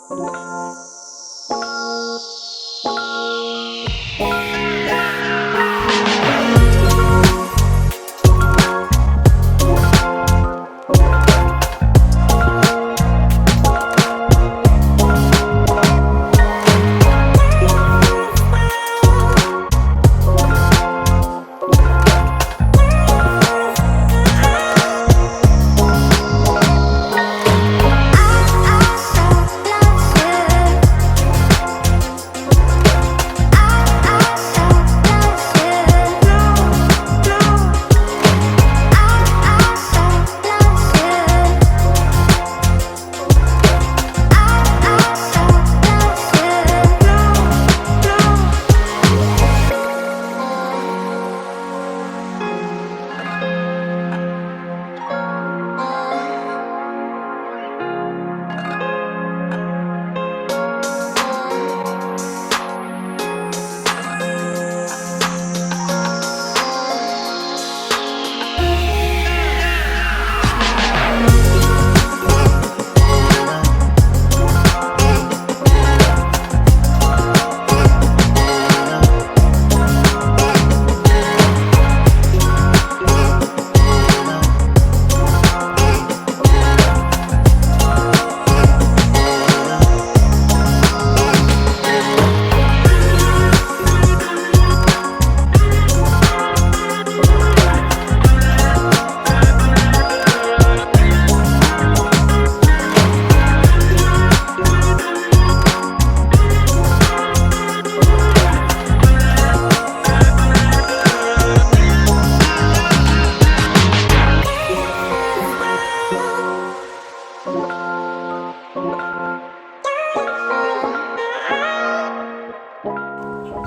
So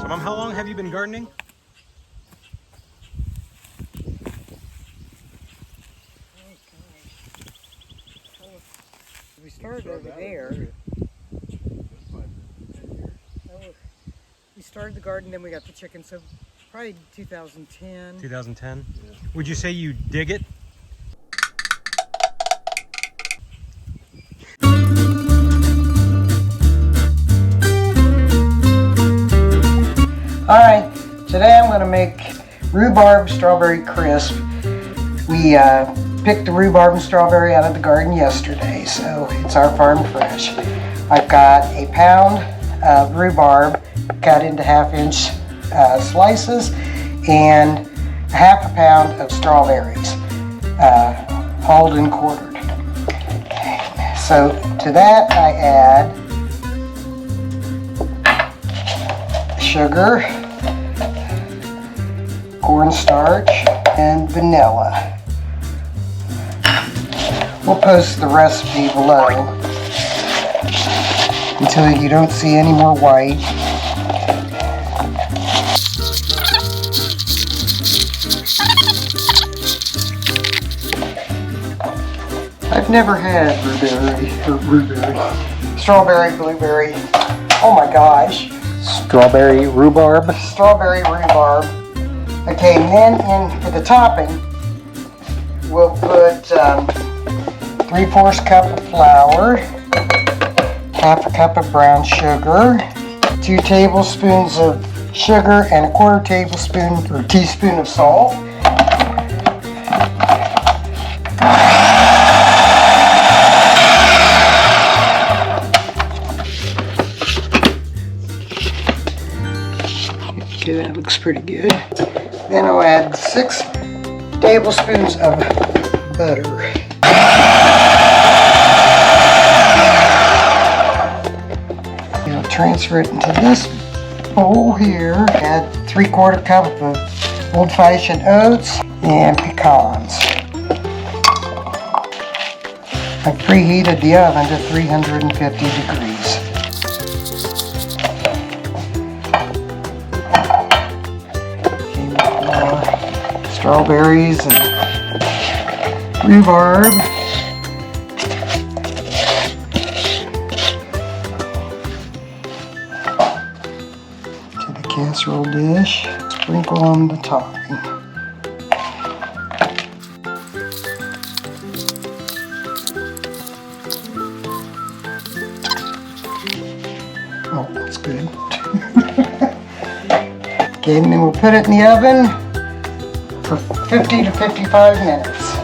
Mom, how long have you been gardening? We started over there. We started the garden, then we got the chickens, so probably 2010. 2010? Yeah. Would you say you dig it? Alright, today I'm going to make rhubarb strawberry crisp. We picked the rhubarb and strawberry out of the garden yesterday, so it's our farm fresh. I've got a pound of rhubarb cut into half-inch slices and a half a pound of strawberries, hulled and quartered. So to that I add sugar, cornstarch, and vanilla. We'll post the recipe below until you don't see any more white. I've never had strawberry, blueberry, oh my gosh. Strawberry rhubarb. Strawberry rhubarb. Okay, and then in for the topping, we'll put 3/4 cup of flour, half a cup of brown sugar, 2 tablespoons of sugar, and a 1/4 tablespoon or teaspoon of salt. Okay, that looks pretty good. Then I'll add 6 tablespoons of butter. I'll transfer it into this bowl here. Add 3/4 cup of old-fashioned oats and pecans. I preheated the oven to 350 degrees. Strawberries and rhubarb. To the casserole dish, sprinkle on the topping. Oh, that's good. Okay, and then we'll put it in the oven for 50 to 55 minutes.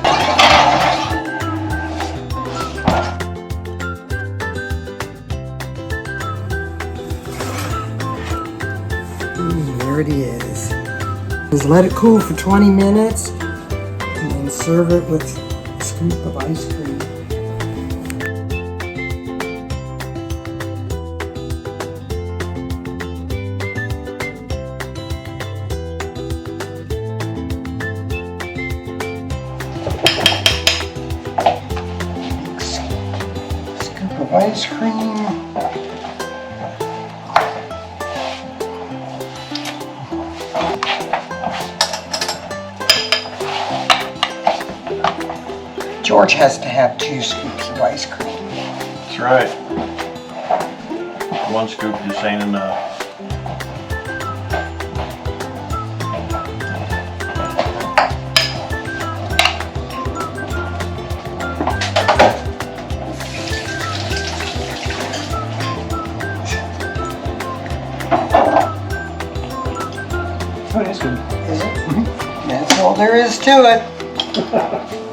There it is. Just let it cool for 20 minutes and then serve it with a scoop of ice cream. Scoop of ice cream. George has to have 2 scoops of ice cream. That's right. 1 scoop just ain't enough. Oh, that's good. Is it? That's all there is to it.